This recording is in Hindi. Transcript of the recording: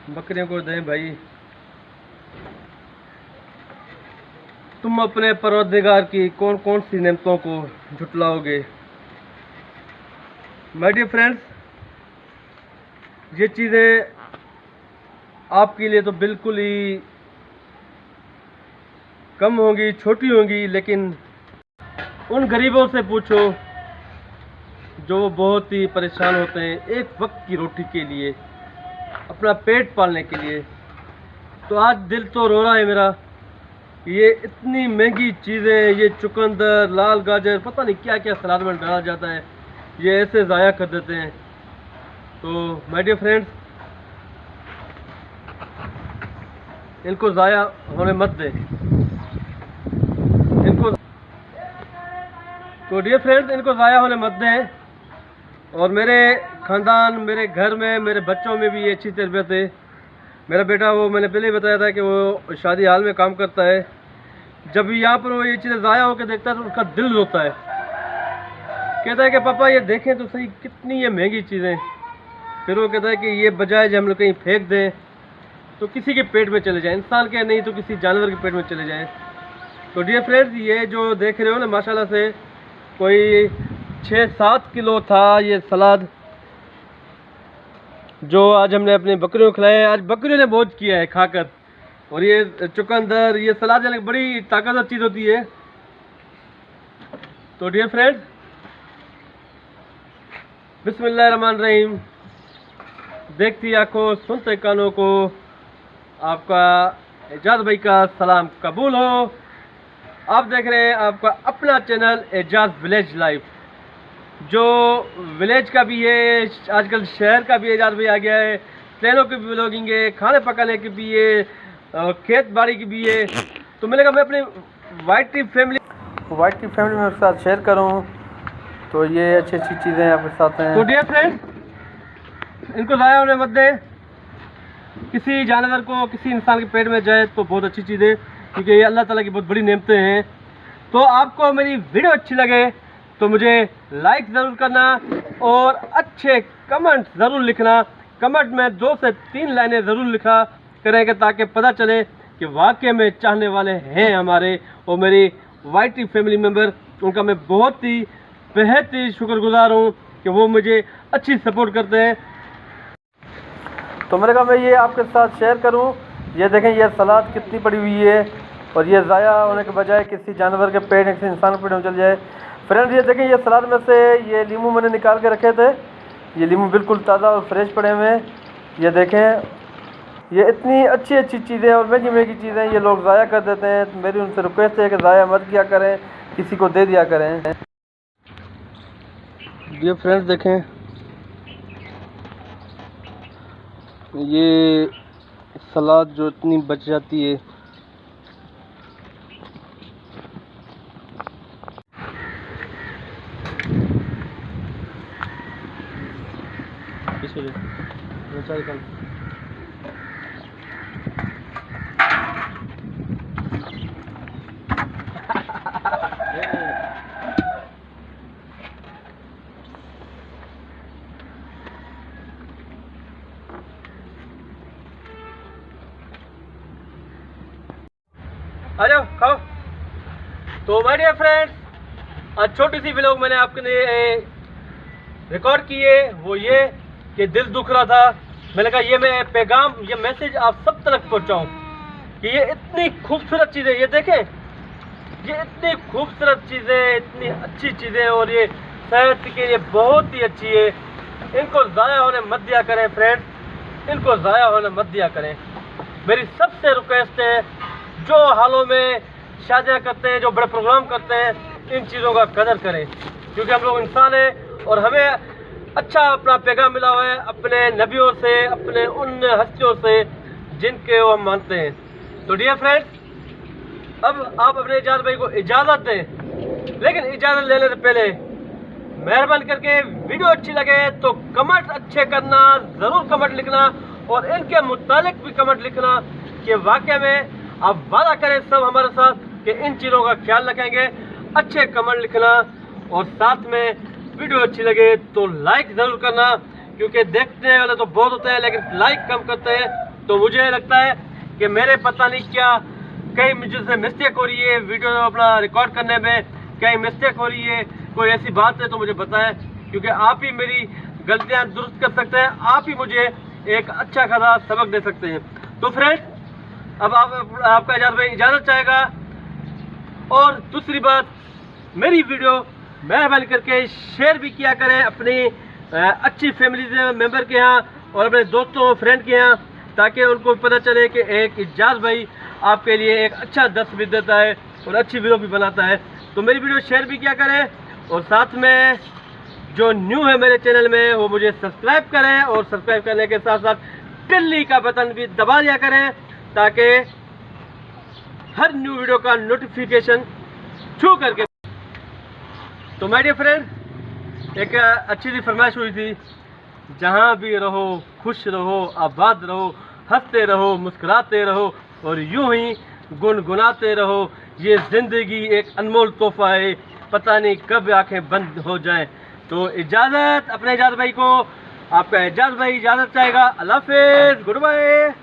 बकरियों को दें भाई। तुम अपने परवरदिगार की कौन कौन सी नेमतों को झुटलाओगे। माय डियर फ्रेंड्स, ये चीज़ें आपके लिए तो बिल्कुल ही कम होंगी, छोटी होंगी, लेकिन उन गरीबों से पूछो जो बहुत ही परेशान होते हैं एक वक्त की रोटी के लिए, अपना पेट पालने के लिए। तो आज दिल तो रो रहा है मेरा। ये इतनी महंगी चीज़ें, ये चुकंदर, लाल गाजर, पता नहीं क्या क्या सलाद में डाला जाता है, ये ऐसे ज़ाया कर देते हैं। तो माय डियर फ्रेंड्स, इनको ज़ाया होने मत दें। इनको तो डियर फ्रेंड्स, इनको ज़ाया होने मत दें। और मेरे ख़ानदान, मेरे घर में, मेरे बच्चों में भी ये अच्छी तरबियत है। मेरा बेटा, वो मैंने पहले ही बताया था कि वो शादी हाल में काम करता है। जब भी यहाँ पर वो ये चीज़ें ज़ाया होकर देखता है तो उसका दिल रोता है। कहता है कि पापा ये देखें तो सही कितनी ये महंगी चीज़ें। फिर वो कहता है कि ये बजाय जब हम लोग कहीं फेंक दें तो किसी के पेट में चले जाएं, इंसान के नहीं तो किसी जानवर के पेट में चले जाएं। तो डियर फ्रेंड्स, ये जो देख रहे हो ना, माशाल्लाह से कोई 6-7 किलो था ये सलाद, जो आज हमने अपनी बकरियों को खिलाया। आज बकरियों ने बहुत किया है खाकर। और ये चुकंदर, ये सलाद यानी बड़ी ताकतवर चीज़ होती है। तो डियर फ्रेंड्स, बिस्मिल्लाहिर्रहमानिर्रहीम। देखती आंखों, सुनते कानों को आपका एजाज भाई का सलाम कबूल हो। आप देख रहे हैं आपका अपना चैनल एजाज विलेज लाइफ, जो विलेज का भी है, आजकल शहर का भी एजाज भाई आ गया है। ट्रेनों की भी व्लॉगिंग है, खाने पकाने की भी है, खेत बाड़ी की भी है। तो मैंने कहा मैं अपनी वाइट की फैमिली में उसके साथ शेयर करूं। तो ये अच्छी अच्छी चीज़ें आपके साथ हैं। तो डियर फ्रेंड, इनको ज़ाया होने मत दें। किसी जानवर को, किसी इंसान के पेट में जाए तो बहुत अच्छी चीज़ है, क्योंकि ये अल्लाह ताला की बहुत बड़ी नेमतें हैं। तो आपको मेरी वीडियो अच्छी लगे तो मुझे लाइक ज़रूर करना और अच्छे कमेंट ज़रूर लिखना। कमेंट में 2 से 3 लाइनें ज़रूर लिखा करेंगे ताकि पता चले कि वाकई में चाहने वाले हैं हमारे और मेरी वाईटी फैमिली मेम्बर। उनका मैं बहुत ही बेहद ही शुक्रगुजार हूँ कि वो मुझे अच्छी सपोर्ट करते हैं। तो मैंने कहा मैं ये आपके साथ शेयर करूँ। ये देखें, ये सलाद कितनी पड़ी हुई है और ये ज़ाया होने के बजाय किसी जानवर के पेट, किसी इंसान के पेट में चल जाए। फ्रेंड्स, ये देखें, ये सलाद में से ये लीमू मैंने निकाल के रखे थे। ये लीमू बिल्कुल ताज़ा और फ्रेश पड़े हुए हैं। ये देखें, ये इतनी अच्छी अच्छी चीज़ें और महंगी महंगी चीज़ें ये लोग ज़ाया कर देते हैं। तो मेरी उनसे रिक्वेस्ट है कि ज़ाया मत किया करें, किसी को दे दिया करें। ये फ्रेंड्स देखें, ये सलाद जो इतनी बच जाती है, आ जाओ खाओ। तो माय डियर फ्रेंड्स, आज छोटी सी व्लॉग मैंने आपके लिए रिकॉर्ड की है। वो ये कि दिल दुख रहा था, मैंने कहा ये मैं पैगाम, ये मैसेज आप सब तक पहुंचाऊं कि ये इतनी खूबसूरत चीज़ें, ये देखें, ये इतनी खूबसूरत चीज़ें, इतनी अच्छी चीज़ें और ये सेहत के लिए बहुत ही अच्छी है। इनको ज़ाया होने मत दिया करें फ्रेंड्स, इनको ज़ाया होने मत दिया करें। मेरी सबसे रिक्वेस्ट है, जो हालों में शादियाँ करते हैं, जो बड़े प्रोग्राम करते हैं, इन चीज़ों का कदर करें, क्योंकि हम लोग इंसान हैं और हमें अच्छा अपना पैगाम मिला हुआ है अपने नबियों से, अपने उन हस्तियों से जिनके वो हम मानते हैं। तो डियर फ्रेंड्स, अब आप अपने एजाज भाई को इजाज़त दें, लेकिन इजाज़त लेने से पहले मेहरबानी करके वीडियो अच्छी लगे तो कमेंट अच्छे करना, ज़रूर कमेंट लिखना और इनके मुतालिक भी कमेंट लिखना कि वाकई में आप वादा करें सब हमारे साथ कि इन चीज़ों का ख्याल रखेंगे। अच्छे कमेंट लिखना और साथ में वीडियो अच्छी लगे तो लाइक ज़रूर करना, क्योंकि देखने वाले तो बहुत होते हैं लेकिन लाइक कम करते हैं। तो मुझे लगता है कि मेरे पता नहीं क्या कहीं मुझसे मिस्टेक हो रही है, वीडियो अपना रिकॉर्ड करने में कहीं मिस्टेक हो रही है, कोई ऐसी बात है तो मुझे बताएं, क्योंकि आप ही मेरी गलतियां दुरुस्त कर सकते हैं, आप ही मुझे एक अच्छा खासा सबक दे सकते हैं। तो फ्रेंड्स अब आपका एजाज भाई इजाज़त चाहेगा। और दूसरी बात, मेरी वीडियो मेहरबानी करके शेयर भी किया करें अपनी अच्छी फैमिली मेम्बर के यहाँ और अपने दोस्तों फ्रेंड के यहाँ, ताकि उनको पता चले कि एक एजाज भाई आपके लिए एक अच्छा दर्स भी देता है और अच्छी वीडियो भी बनाता है। तो मेरी वीडियो शेयर भी किया करें और साथ में जो न्यू है मेरे चैनल में वो मुझे सब्सक्राइब करें और सब्सक्राइब करने के साथ साथ टिल्ली का बटन भी दबा दिया करें, ताकि हर न्यू वीडियो का नोटिफिकेशन छू करके। तो माय डियर फ्रेंड, एक अच्छी सी फरमाइश हुई थी, जहाँ भी रहो खुश रहो, आबाद रहो, हंसते रहो, मुस्कुराते रहो और यूं ही गुनगुनाते रहो। ये ज़िंदगी एक अनमोल तोहफा है, पता नहीं कब आंखें बंद हो जाएं। तो इजाज़त, अपने एजाज भाई को आपका एजाज भाई इजाज़त चाहेगा। अल्लाह हाफ़िज़, गुड बाय।